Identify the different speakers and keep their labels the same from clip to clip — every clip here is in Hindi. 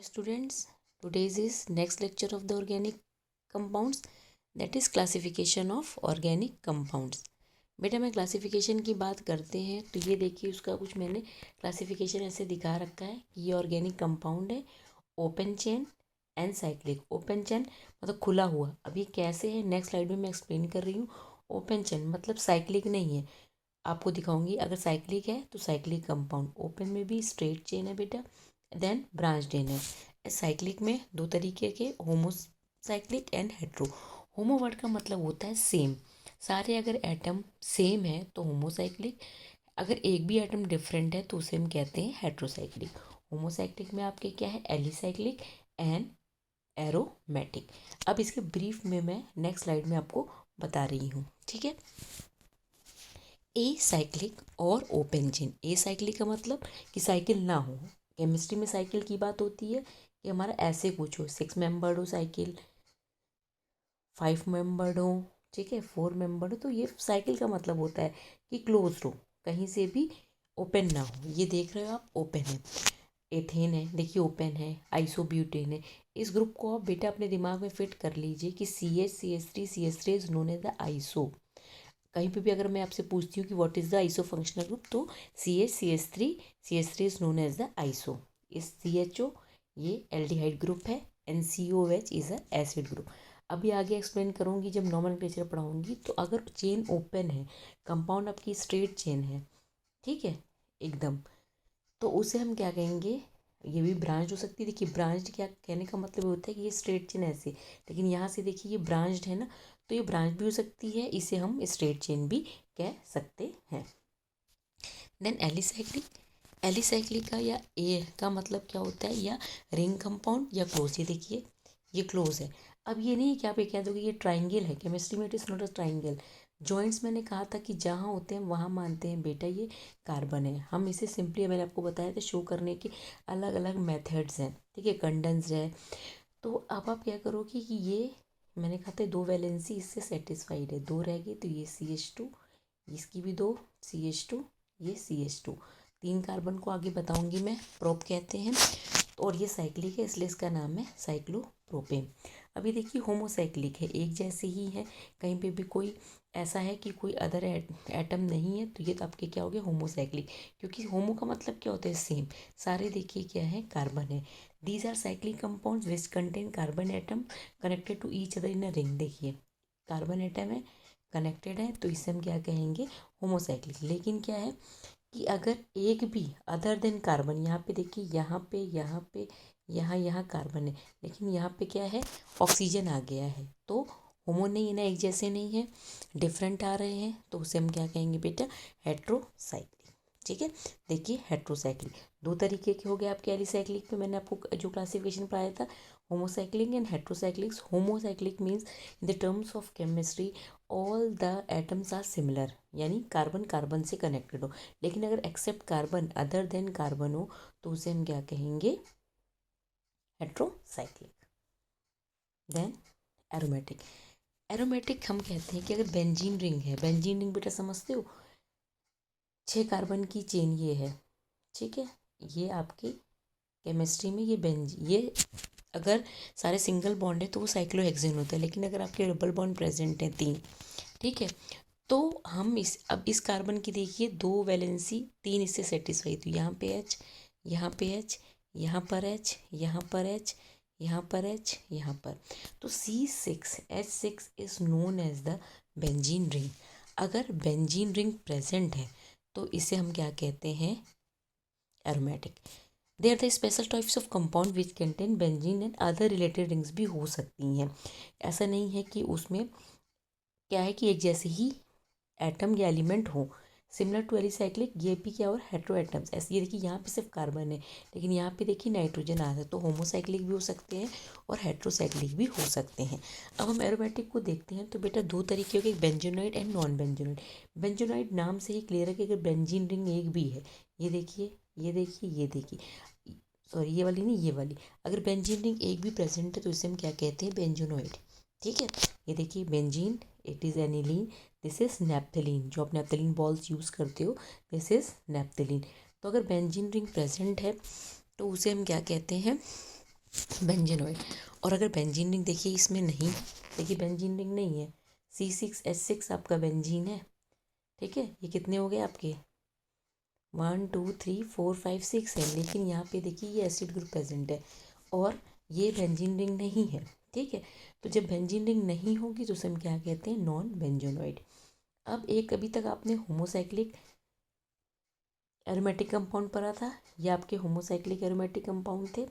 Speaker 1: Students, today's is next lecture of the organic compounds, that is classification of organic compounds. बेटा मैं क्लासिफिकेशन की बात करते हैं तो ये देखिए उसका कुछ मैंने क्लासिफिकेशन ऐसे दिखा रखा है कि ये ऑर्गेनिक कंपाउंड है open chain and cyclic. Open chain मतलब खुला हुआ, अभी कैसे है नेक्स्ट स्लाइड में मैं एक्सप्लेन कर रही हूँ। ओपन चेन मतलब साइक्लिक नहीं है, आपको दिखाऊंगी। अगर साइक्लिक है तो साइक्लिक कंपाउंड, ओपन में भी स्ट्रेट चेन है बेटा, देन ब्रांच चेन है। साइक्लिक में दो तरीके के, homocyclic and hetero. Homo word का मतलब होता है सेम, सारे अगर एटम सेम है तो होमोसाइक्लिक, अगर एक भी एटम डिफरेंट है तो उसे हम कहते हैं हेट्रोसाइक्लिक। होमोसाइक्लिक में आपके क्या है, एलिसाइक्लिक एंड एरोमेटिक। अब इसके ब्रीफ में मैं नेक्स्ट स्लाइड में आपको बता रही हूँ, ठीक है। ए साइक्लिक और ओपन चेन। ए साइक्लिक का मतलब कि साइकिल ना हो। केमिस्ट्री में साइकिल की बात होती है कि हमारा ऐसे कुछ हो, 6 मेंबर्ड हो साइकिल, 5 मेंबर्ड हो, ठीक है, 4 मेंबर्ड हो, तो ये साइकिल का मतलब होता है कि क्लोज हो, कहीं से भी ओपन ना हो। ये देख रहे हो आप, ओपन है। एथेन है, देखिए ओपन है। आइसोब्यूटेन है। इस ग्रुप को आप बेटा अपने दिमाग में फिट कर लीजिए कि CH CH3 is known as the iso. कहीं पे भी अगर मैं आपसे पूछती हूँ कि what is the iso functional group, तो CH3 is known as the iso. इस CHO ये एल्डिहाइड ग्रुप है, NCOH is a acid group. अभी आगे एक्सप्लेन करूँगी जब नॉमेनक्लेचर पढ़ाऊँगी। तो अगर चेन ओपन है, कंपाउंड आपकी स्ट्रेट चेन है, ठीक है एकदम, तो उसे हम क्या कहेंगे, ये भी ब्रांच हो सकती है। देखिए ब्रांच क्या कहने का मतलब होता है कि ये स्ट्रेट चेन ऐसे, लेकिन यहाँ से देखिए ये ब्रांच्ड है ना, तो ये ब्रांच भी हो सकती है, इसे हम स्ट्रेट चेन भी कह सकते हैं। Then alicyclic. एलिसाइक्लिक का या ए का मतलब क्या होता है, या रिंग कंपाउंड या क्लोज। ये देखिए ये क्लोज है। अब ये नहीं कि आप ये कह दोगे ये ट्राइंगल है, केमिस्ट्री में it is not a triangle. Joints मैंने कहा था कि जहाँ होते हैं वहाँ मानते हैं बेटा ये कार्बन है। हम इसे सिंपली, मैंने आपको बताया था, शो करने के अलग अलग मेथड्स हैं, ठीक है, कंडेंस्ड है। तो अब आप क्या करोगे कि ये मैंने कहा था दो वैलेंसी इससे सेटिस्फाइड है, दो रह गई तो ये CH2, इसकी भी दो CH2, ये CH2, 3 कार्बन को आगे बताऊंगी मैं, प्रोप कहते हैं। और ये साइक्लिक है इसलिए इसका नाम है साइक्लोप्रोपेन। अभी देखिए होमोसाइक्लिक है, एक जैसे ही है, कहीं पे भी कोई ऐसा है कि कोई अदर एटम नहीं है, तो ये तो आपके क्या हो गया, होमोसाइक्लिक। क्योंकि होमो का मतलब क्या होता है, सेम, सारे देखिए क्या है, कार्बन है। These are cyclic compounds which contain carbon atom connected to each other in a ring. देखिए कार्बन एटम है, कनेक्टेड है, तो इसे हम क्या कहेंगे, होमोसाइक्लिक। लेकिन क्या है कि अगर एक भी अदर देन कार्बन, यहाँ पे देखिए, यहाँ कार्बन है, लेकिन यहाँ पे क्या है, ऑक्सीजन आ गया है, तो होमो नहीं है ना, एक जैसे नहीं है, डिफरेंट आ रहे हैं, तो उसे हम क्या कहेंगे बेटा, हेट्रोसाइक्लिक। ठीक है, देखिए हेट्रोसाइक्लिक दो तरीके के हो गए आपके। एलिसाइक्लिक में मैंने आपको जो क्लासिफिकेशन पढ़ाया था, homocyclic and heterocyclic. Homocyclic means in the terms of chemistry all the atoms are similar, यानी कार्बन कार्बन से कनेक्टेड हो। लेकिन अगर except carbon other than carbon हो तो उसे हम क्या कहेंगे, हेट्रोसाइक्लिक। Then aromatic. एरोमेटिक हम कहते हैं कि अगर बेंजीन रिंग है, बेंजीन रिंग बेटा समझते हो, 6 कार्बन की चेन ये है, ठीक है, ये आपकी केमिस्ट्री में ये अगर सारे सिंगल बॉन्ड है तो वो साइक्लोहेक्सेन होता है। लेकिन अगर आपके डबल बॉन्ड प्रेजेंट है 3, ठीक है, तो हम अब इस कार्बन की देखिए दो वैलेंसी, 3 इससे सेटिस्फाई, तो यहाँ पे H, यहाँ पे H, यहाँ पर H, यहाँ पर H, यहाँ पर H, यहाँ पर, तो C6H6 is known as the benzene ring. अगर बेंजीन रिंग प्रेजेंट है तो इसे हम क्या कहते हैं, aromatic. They are the special types of compound which contain benzene and other related rings भी हो सकती हैं। ऐसा नहीं है कि उसमें क्या है कि एक जैसे ही एटम या एलिमेंट हो, सिमिलर टू एलिसाइक्लिक, ये भी क्या, और हेट्रो एटम्स ऐसे। ये देखिए यहाँ पे सिर्फ कार्बन है, लेकिन यहाँ पे देखिए नाइट्रोजन आ रहा है, तो होमोसाइक्लिक भी हो सकते हैं और हेट्रोसाइक्लिक भी हो सकते हैं। अब हम एरोमेटिक को देखते हैं, तो बेटा दो तरीके के, benzenoid and non benzenoid. Benzenoid नाम से ही क्लियर है कि अगर बेंजीन रिंग एक भी है, ये देखिए, ये देखिए, ये देखिए, सॉरी ये वाली नहीं, ये वाली, अगर बेंजीन रिंग एक भी प्रेजेंट है तो इसे हम क्या कहते हैं, बेंजोनोइड। ठीक है, ये देखिए benzene, it is aniline, this is naphthalene, जो आप नैप्थलीन बॉल्स यूज़ करते हो, दिस इज नैप्थलीन। तो अगर बेंजीन रिंग प्रेजेंट है तो उसे हम क्या कहते हैं, बेंजीनोइड। और अगर बेंजीन रिंग देखिए इसमें नहीं, देखिए बेंजीन रिंग नहीं है, C6H6 आपका बेंजीन है, ठीक है। ये कितने हो गए आपके 1 2 3 4 5 6 है, लेकिन यहाँ पे देखिए ये एसिड ग्रुप प्रेजेंट है और ये बेंजीन रिंग नहीं है, ठीक है। तो जब बेंजीन रिंग नहीं होगी तो उसे हम क्या कहते हैं, नॉन बेंजोनोइड। अब एक अभी तक आपने होमोसाइक्लिक एरोमेटिक कंपाउंड पढ़ा था, ये आपके होमोसाइक्लिक एरोमेटिक कंपाउंड थे,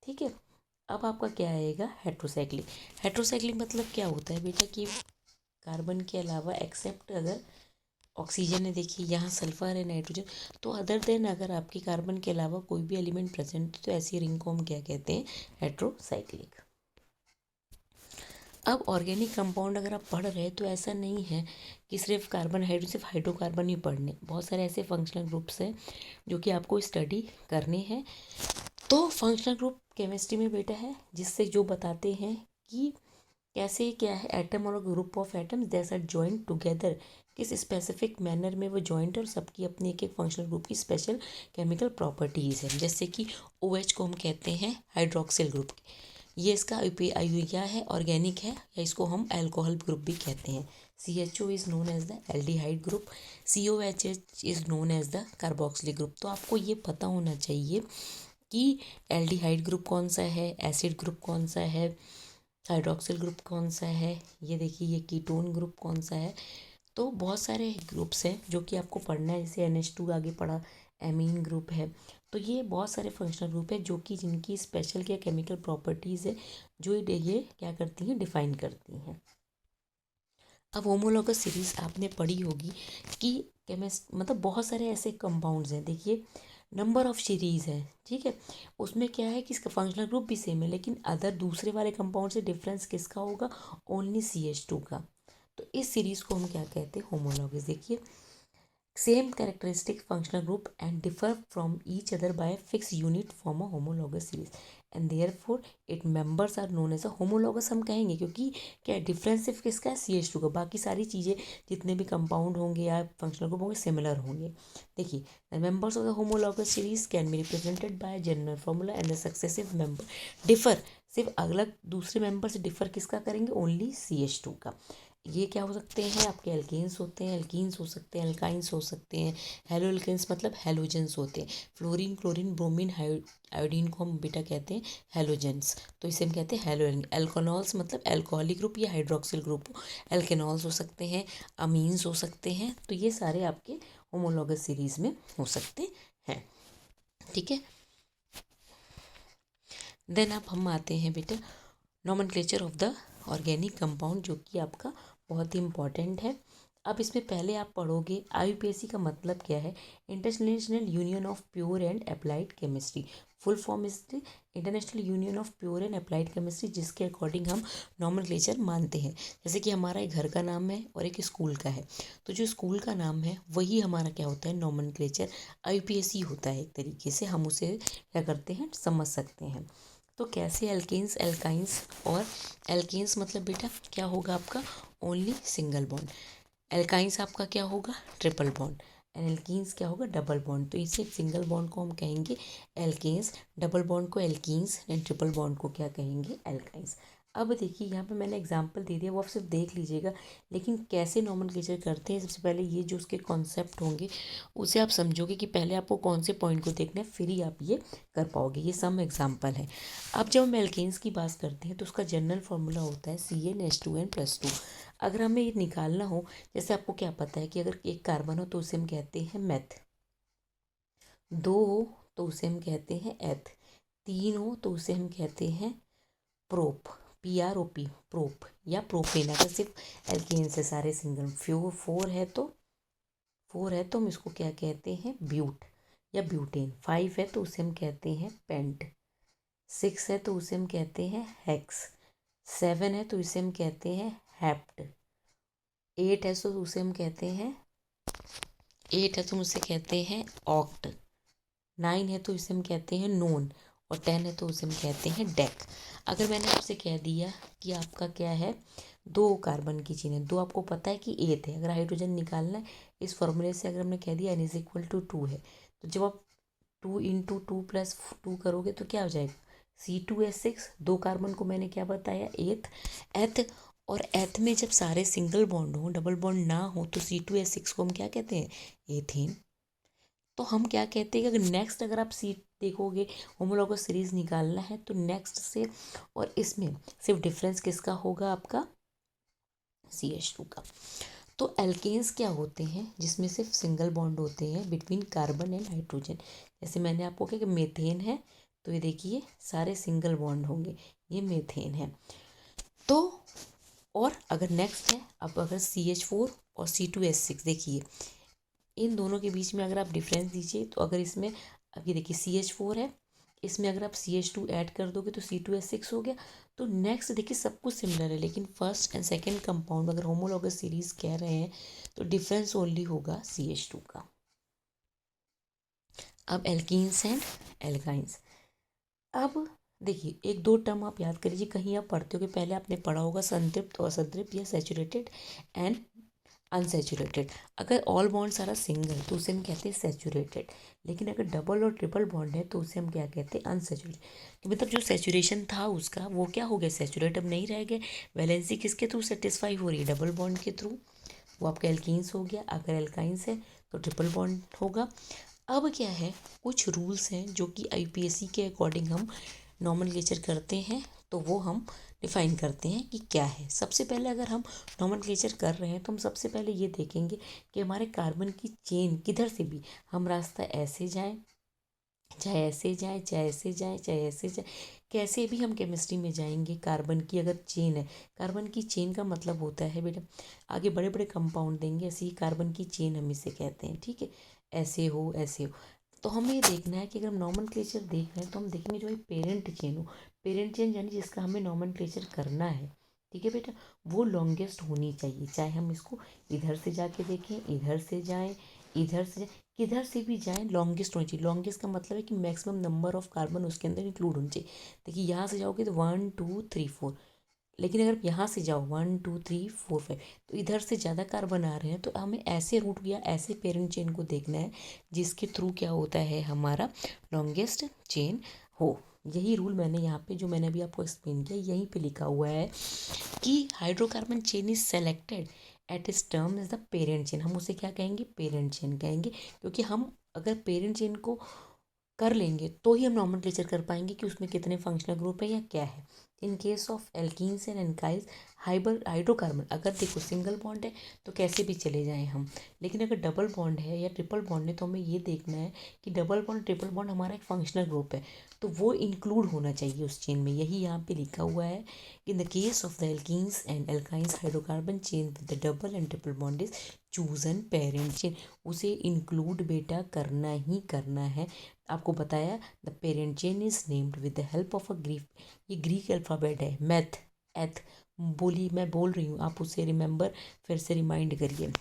Speaker 1: ठीक है। अब आपका क्या आएगा, हेट्रोसाइक्लिक। हेट्रोसाइक्लिक मतलब क्या होता है बेटा कि कार्बन के अलावा एक्सेप्ट अगर ऑक्सीजन है, देखिए यहाँ सल्फर है, नाइट्रोजन, तो अदर देन अगर आपके कार्बन के अलावा कोई भी एलिमेंट प्रेजेंट तो ऐसी रिंग को हम क्या कहते हैं, हेट्रोसाइक्लिक। अब ऑर्गेनिक कंपाउंड अगर आप पढ़ रहे हैं तो ऐसा नहीं है कि सिर्फ कार्बन हाइड्रोजन, सिर्फ हाइड्रोकार्बन ही पढ़ने, बहुत सारे ऐसे फंक्शनल ग्रुप्स हैं जो कि आपको स्टडी करने हैं। तो फंक्शनल ग्रुप केमिस्ट्री में बेटा है जिससे जो बताते हैं कि कैसे क्या है एटम और group of atoms that are joint together, किस स्पेसिफिक मैनर में वो जॉइंट और सबकी अपनी एक एक फंक्शनल ग्रुप की स्पेशल केमिकल प्रॉपर्टीज़ है। जैसे कि OH को हम कहते हैं हाइड्रोक्सिल ग्रुप, ये इसका क्या है, ऑर्गेनिक है, या इसको हम अल्कोहल ग्रुप भी कहते हैं। CHO is known as the aldehyde group, COHH is known as the carboxylic group. तो आपको ये पता होना चाहिए कि एल्डिहाइड ग्रुप कौन सा है, एसिड ग्रुप कौन सा है, हाइड्रोक्सिल ग्रुप कौन सा है, ये देखिए ये कीटोन ग्रुप कौन सा है। तो बहुत सारे ग्रुप्स हैं जो कि आपको पढ़ना है, जैसे NH2 आगे पढ़ा, एमीन ग्रुप है। तो ये बहुत सारे फंक्शनल ग्रुप है जो कि जिनकी स्पेशल क्या केमिकल प्रॉपर्टीज़ है जो ये क्या करती हैं, डिफाइन करती हैं। अब होमोलॉगस सीरीज आपने पढ़ी होगी कि केमिस्ट मतलब बहुत सारे ऐसे कंपाउंड्स हैं, देखिए नंबर ऑफ सीरीज है, ठीक है। उसमें क्या है कि इसका फंक्शनल ग्रुप भी सेम है, लेकिन अदर दूसरे वाले कंपाउंड से डिफरेंस किसका होगा, ओनली CH2 का। तो इस सीरीज को हम क्या कहते हैं, होमोलॉगस। देखिए same characteristic functional group and differ from each other by fix unit form a homologous series and therefore it members are known as a homologous. हम कहेंगे क्योंकि क्या डिफरेंस सिर्फ किसका है, CH2 का, बाकी सारी चीज़ें जितने भी कंपाउंड होंगे या फंक्शनल ग्रुप होंगे सिमिलर होंगे। देखिए the members of the homologous series can be represented by general formula and the successive member differ, सिर्फ अलग दूसरे मेंबर से डिफर किसका करेंगे, ओनली CH2 का। ये क्या हो सकते हैं, आपके एल्केन्स होते हैं, एल्कीन्स हो सकते हैं, एल्काइंस हो सकते हैं, हेलो एल्केन्स मतलब हेलोजेंस होते हैं, फ्लोरीन क्लोरीन ब्रोमीन आयोडीन को हम बेटा कहते हैं हेलोजेंस, तो इसे हम कहते हैं हेलो। एल्कोनॉल्स मतलब एल्कोहलिक ग्रुप या हाइड्रोक्सिल ग्रुप, एल्केनॉल्स हो सकते हैं, अमीन्स हो सकते हैं, तो ये सारे आपके होमोलॉगस सीरीज में हो सकते हैं, ठीक है। देन अब हम आते हैं बेटा nomenclature of the organic compound, जो कि आपका बहुत ही इम्पॉर्टेंट है। अब इसमें पहले आप पढ़ोगे IUPAC का मतलब क्या है, international union of pure and applied chemistry, full form is international union of pure and applied chemistry, जिसके अकॉर्डिंग हम नोमेनक्लेचर मानते हैं। जैसे कि हमारा एक घर का नाम है और एक स्कूल का है, तो जो स्कूल का नाम है वही हमारा क्या होता है, नोमेनक्लेचर IUPAC होता है। एक तरीके से हम उसे क्या करते हैं, समझ सकते हैं। तो कैसे एल्केन्स, एल्काइंस, और एल्केन्स मतलब बेटा क्या होगा आपका, ओनली सिंगल बॉन्ड, एल्काइंस आपका क्या होगा, ट्रिपल बॉन्ड, एंड एल्कीन्स क्या होगा, डबल बॉन्ड। तो इसे सिंगल बॉन्ड को हम कहेंगे एल्केन्स, डबल बॉन्ड को एल्कीन्स, एंड ट्रिपल बॉन्ड को क्या कहेंगे, एल्काइंस। अब देखिए यहाँ पे मैंने एग्जांपल दे दिया, वो आप सिर्फ देख लीजिएगा, लेकिन कैसे नोमेनक्लेचर करते हैं सबसे पहले ये जो उसके कॉन्सेप्ट होंगे उसे आप समझोगे कि पहले आपको कौन से पॉइंट को देखना है, फिर ही आप ये कर पाओगे। ये सम एग्जाम्पल है। अब जब हम एल्केन्स की बात करते हैं तो उसका जनरल फॉर्मूला होता है CnH2n+2। अगर हमें ये निकालना हो, जैसे आपको क्या पता है कि अगर एक कार्बन हो तो उसे हम कहते हैं मेथ, दो हो तो उसे हम कहते हैं एथ, तीन हो तो उसे हम कहते हैं प्रोप, PROP, प्रोप या प्रोपेन। अगर सिर्फ एल्केन से सारे सिंगल, फोर है तो हम इसको क्या कहते हैं, ब्यूट या ब्यूटेन। फाइव है तो उसे हम कहते हैं पेंट, सिक्स है तो उसे हम कहते हैं हेक्स, सेवन है तो इसे हम कहते हैं हेप्ट, एट है तो उसे हम कहते हैं ऑक्ट, नाइन है तो इसे हम कहते हैं नोन, और 10 है तो उसे हम कहते हैं डेक। अगर मैंने आपसे कह दिया कि आपका क्या है, दो कार्बन की चेन है, दो आपको पता है कि एथ है, अगर हाइड्रोजन निकालना है इस फॉर्मूले से, अगर हमने कह दिया N = 2 है, तो जब आप 2 × 2 + 2 करोगे तो क्या हो जाएगा C2H6, 2 कार्बन को मैंने क्या बताया, एथ। और एथ में जब सारे सिंगल बॉन्ड हो, डबल बॉन्ड ना हो, तो C2H6 को हम क्या कहते हैं, एथेन। तो हम क्या कहते हैं कि अगर नेक्स्ट अगर आप सी देखोगे, होमोलॉगस सीरीज निकालना है तो नेक्स्ट से और इसमें सिर्फ डिफरेंस किसका होगा, आपका CH2 का। तो एल्केन्स क्या होते हैं, जिसमें सिर्फ सिंगल बॉन्ड होते हैं बिटवीन कार्बन एंड हाइड्रोजन। जैसे मैंने आपको कहा कि मेथेन है, तो ये देखिए सारे सिंगल बॉन्ड होंगे, ये मेथेन है। तो और अगर नेक्स्ट है, अब अगर CH4 और C2H6, देखिए इन दोनों के बीच में अगर आप डिफरेंस दीजिए, तो अगर इसमें अभी देखिए CH4 है, इसमें अगर आप CH2 ऐड कर दोगे तो C2H6 हो गया। तो नेक्स्ट देखिए सब कुछ सिमिलर है, लेकिन फर्स्ट एंड सेकंड कंपाउंड अगर होमोलॉगस सीरीज कह रहे हैं तो डिफरेंस ओनली होगा CH2 का। अब एल्कीन्स एंड एल्काइंस। अब देखिए एक दो टर्म आप याद करिए, कहीं आप पढ़ते हो कि पहले आपने पढ़ा होगा संतृप्त और असंतृप्त या सैचुरेटेड एंड अनसैचुरेटेड। अगर ऑल बॉन्ड्स आर सिंगल तो उसे हम कहते हैं सैचुरेटेड, लेकिन अगर डबल और ट्रिपल बॉन्ड है तो उसे हम क्या कहते हैं, अनसैचुरेटेड। मतलब जो सैचुरेशन था उसका वो क्या हो गया, सैचुरेट अब नहीं रह गए। वैलेंसी किसके थ्रू सेटिस्फाई हो रही है, डबल बॉन्ड के थ्रू, वो आपका एल्कीन्स हो गया। अगर एल्काइंस है तो ट्रिपल बॉन्ड होगा। अब क्या है, कुछ रूल्स हैं जो कि IUPAC के अकॉर्डिंग हम नॉमेनक्लेचर करते हैं, तो वो हम डिफाइन करते हैं कि क्या है। सबसे पहले अगर हम नॉमेनक्लेचर कर रहे हैं तो हम सबसे पहले ये देखेंगे कि हमारे कार्बन की चेन किधर से भी हम रास्ता ऐसे जाएं, चाहे ऐसे जाएं, चाहे ऐसे जाएं, चाहे ऐसे जाएं, कैसे भी हम केमिस्ट्री में जाएंगे, कार्बन की अगर चेन है, कार्बन की चेन का मतलब होता है बेटा, आगे बड़े बड़े कंपाउंड देंगे, ऐसे ही कार्बन की चेन हम इसे कहते हैं, ठीक है, ऐसे हो ऐसे हो। तो हमें ये देखना है कि अगर हम नॉमेनक्लेचर देख रहे हैं तो हम देखेंगे जो पेरेंट चेन हो, पेरेंट चेन यानी जिसका हमें नॉमेनक्लेचर करना है, ठीक है बेटा, वो लॉन्गेस्ट होनी चाहिए। चाहे हम इसको इधर से जाके देखें, इधर से जाएं, इधर से जाएं, किधर से भी जाएं, लॉन्गेस्ट होनी चाहिए। लॉन्गेस्ट का मतलब है कि मैक्सिमम नंबर ऑफ कार्बन उसके अंदर इंक्लूड होनी चाहिए। देखिए यहाँ से जाओगे तो 1 2 3 4, लेकिन अगर यहाँ से जाओ 1 2 3 4 5, तो इधर से ज़्यादा कार्बन आ रहे हैं, तो हमें ऐसे रूट या ऐसे पेरेंट चेन को देखना है जिसके थ्रू क्या होता है, हमारा लॉन्गेस्ट चेन हो। यही रूल मैंने यहाँ पे जो मैंने अभी आपको एक्सप्लेन किया यहीं पे लिखा हुआ है कि hydrocarbon chain is selected at इस term is the parent chain. हम उसे क्या कहेंगे, पेरेंट चेन कहेंगे, क्योंकि हम अगर पेरेंट चेन को कर लेंगे तो ही हम नॉमेनक्लेचर कर पाएंगे कि उसमें कितने फंक्शनल ग्रुप है या क्या है। In case of alkenes and alkynes, hydrocarbon अगर देखो सिंगल बॉन्ड है तो कैसे भी चले जाएं हम, लेकिन अगर डबल बॉन्ड है या ट्रिपल बॉन्ड है तो हमें ये देखना है कि डबल बॉन्ड ट्रिपल बॉन्ड हमारा एक फंक्शनल ग्रुप है, तो वो इंक्लूड होना चाहिए उस चेन में। यही यहाँ पे लिखा हुआ है, in the case of the alkenes and alkynes hydrocarbon chain with the double and triple bond is chosen parent chain. उसे इंक्लूड बेटा करना ही करना है। आपको बताया the parent chain is named with the help of a Greek, ये ग्रीक अल्फ़ाबेट है, मैथ एथ, मैं बोल रही हूँ, आप उसे रिमेंबर फिर से रिमाइंड करिए।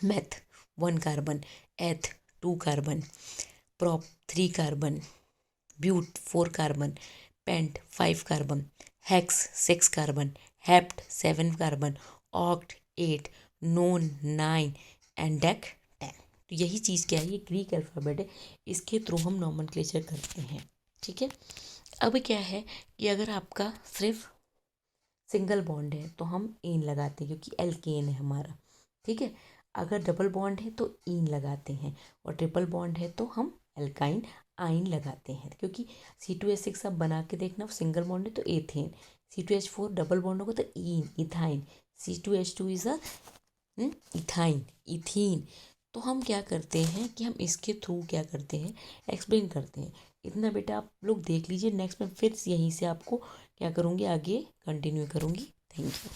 Speaker 1: Math 1 carbon, eth 2 carbon, prop 3 carbon, but 4 carbon, pent 5 carbon, hex 6 carbon, hept 7 carbon, oct 8, non 9 and dec 10। तो यही चीज़ क्या है, ये ग्रीक अल्फ़ाबेट है, इसके थ्रू हम नॉमेनक्लेचर करते हैं, ठीक है। अब क्या है कि अगर आपका सिर्फ सिंगल बॉन्ड है तो हम एन लगाते हैं क्योंकि एल्केन है हमारा, ठीक है। अगर डबल बॉन्ड है तो ईन लगाते हैं, और ट्रिपल बॉन्ड है तो हम एल्काइन आइन लगाते हैं, क्योंकि C2H6 आप बना के देखना, सिंगल बॉन्ड है तो एथेन, C2H4 डबल बॉन्ड होगा तो ene ethyne, C2H2 is a ethyne ethene. तो हम क्या करते हैं कि हम इसके थ्रू क्या करते हैं, एक्सप्लेन करते हैं। इतना बेटा आप लोग देख लीजिए, नेक्स्ट में फिर यहीं से आपको क्या करूँगी, आगे कंटिन्यू करूँगी। Thank you.